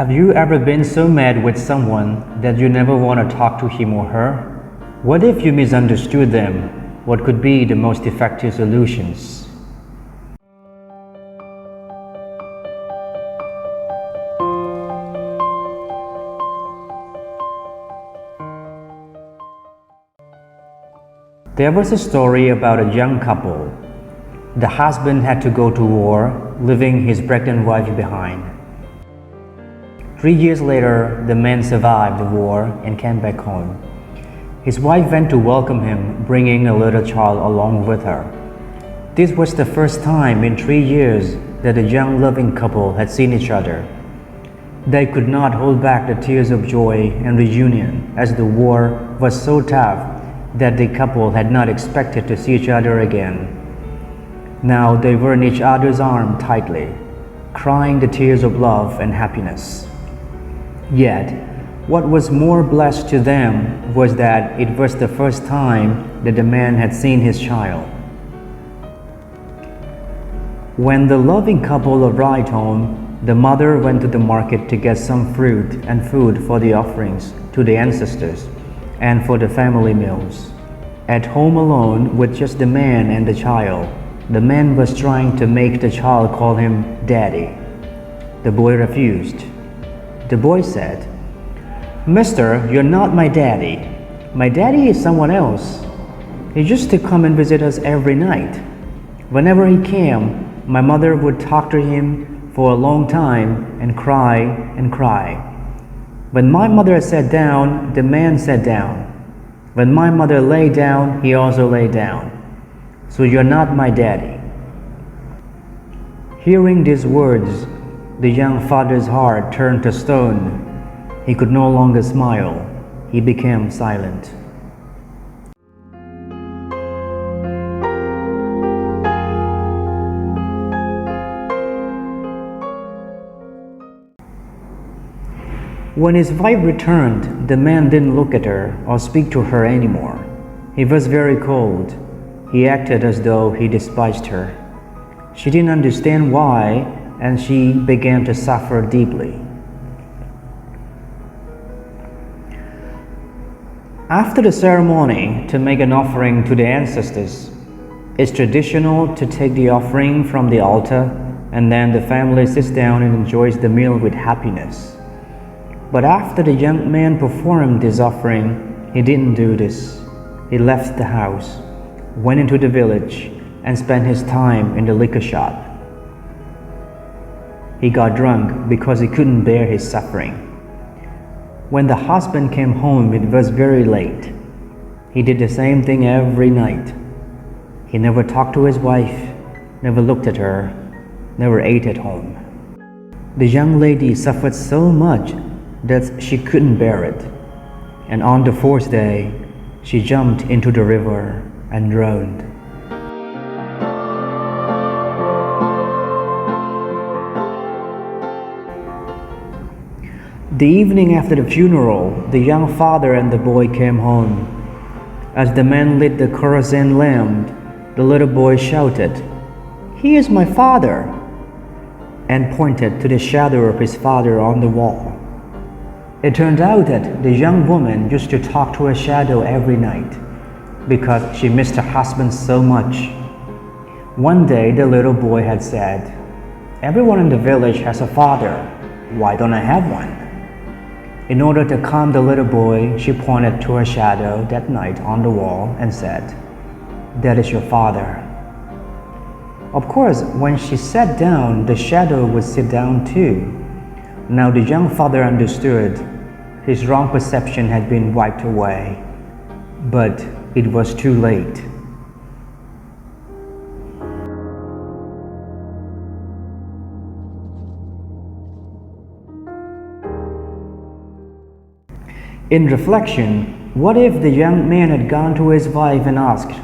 Have you ever been so mad with someone that you never want to talk to him or her? What if you misunderstood them? What could be the most effective solutions? There was a story about a young couple. The husband had to go to war, leaving his pregnant wife behind. 3 years later, the man survived the war and came back home. His wife went to welcome him, bringing a little child along with her. This was the first time in 3 years that the young loving couple had seen each other. They could not hold back the tears of joy and reunion, as the war was so tough that the couple had not expected to see each other again. Now they were in each other's arms tightly, crying the tears of love and happiness. Yet, what was more blessed to them was that it was the first time that the man had seen his child. When the loving couple arrived home, the mother went to the market to get some fruit and food for the offerings to the ancestors and for the family meals. At home alone with just the man and the child, the man was trying to make the child call him Daddy. The boy refused. The boy said, "Mister, you're not my daddy. My daddy is someone else. He used to come and visit us every night. Whenever he came, my mother would talk to him for a long time and cry and cry. When my mother sat down, the man sat down. When my mother lay down, he also lay down. So you're not my daddy." Hearing these words, the young father's heart turned to stone. He could no longer smile. He became silent. When his wife returned, the man didn't look at her or speak to her anymore. He was very cold. He acted as though he despised her. She didn't understand why, and she began to suffer deeply. After the ceremony to make an offering to the ancestors, it's traditional to take the offering from the altar, and then the family sits down and enjoys the meal with happiness. But after the young man performed this offering, he didn't do this. He left the house, went into the village, and spent his time in the liquor shop. He got drunk because he couldn't bear his suffering. When the husband came home, it was very late. He did the same thing every night. He never talked to his wife, never looked at her, never ate at home. The young lady suffered so much that she couldn't bear it, and on the fourth day, she jumped into the river and drowned. The evening after the funeral, the young father and the boy came home. As the man lit the kerosene lamp, the little boy shouted, "He is my father," and pointed to the shadow of his father on the wall. It turned out that the young woman used to talk to her shadow every night because she missed her husband so much. One day the little boy had said, "Everyone in the village has a father. Why don't I have one?" In order to calm the little boy, she pointed to her shadow that night on the wall and said, "That is your father." Of course, when she sat down, the shadow would sit down too. Now the young father understood. His wrong perception had been wiped away, but it was too late. In reflection, what if the young man had gone to his wife and asked,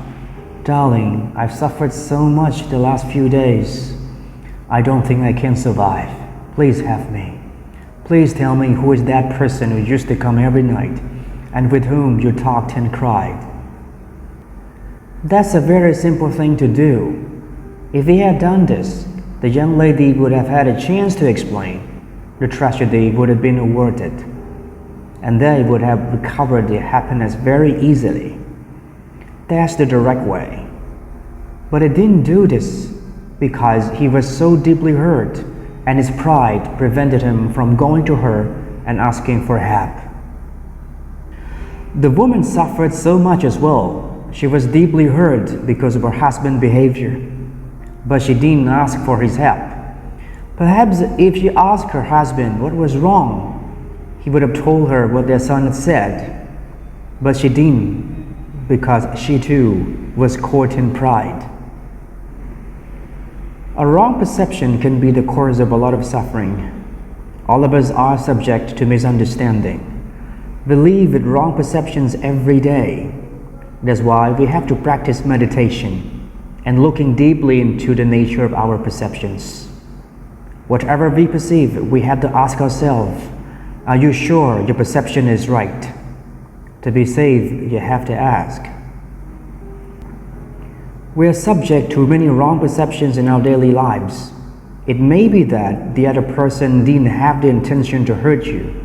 "Darling, I've suffered so much the last few days. I don't think I can survive. Please help me. Please tell me who is that person who used to come every night and with whom you talked and cried." That's a very simple thing to do. If he had done this, the young lady would have had a chance to explain. the tragedy would have been averted, and they would have recovered their happiness very easily. That's the direct way. But he didn't do this because he was so deeply hurt, and his pride prevented him from going to her and asking for help. The woman suffered so much as well. She was deeply hurt because of her husband's behavior, but she didn't ask for his help. Perhaps if she asked her husband what was wrong, he would have told her what their son had said, but she didn't because she too was caught in pride. A wrong perception can be the cause of a lot of suffering. All of us are subject to misunderstanding. We live with wrong perceptions every day. That's why we have to practice meditation and looking deeply into the nature of our perceptions. Whatever we perceive, we have to ask ourselves, are you sure your perception is right? To be safe, you have to ask. We are subject to many wrong perceptions in our daily lives. It may be that the other person didn't have the intention to hurt you.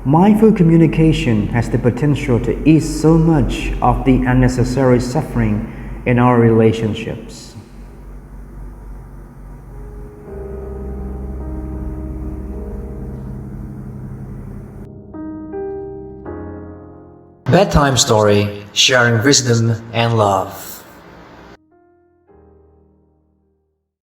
Mindful communication has the potential to ease so much of the unnecessary suffering in our relationships. Bedtime Story, sharing wisdom and love.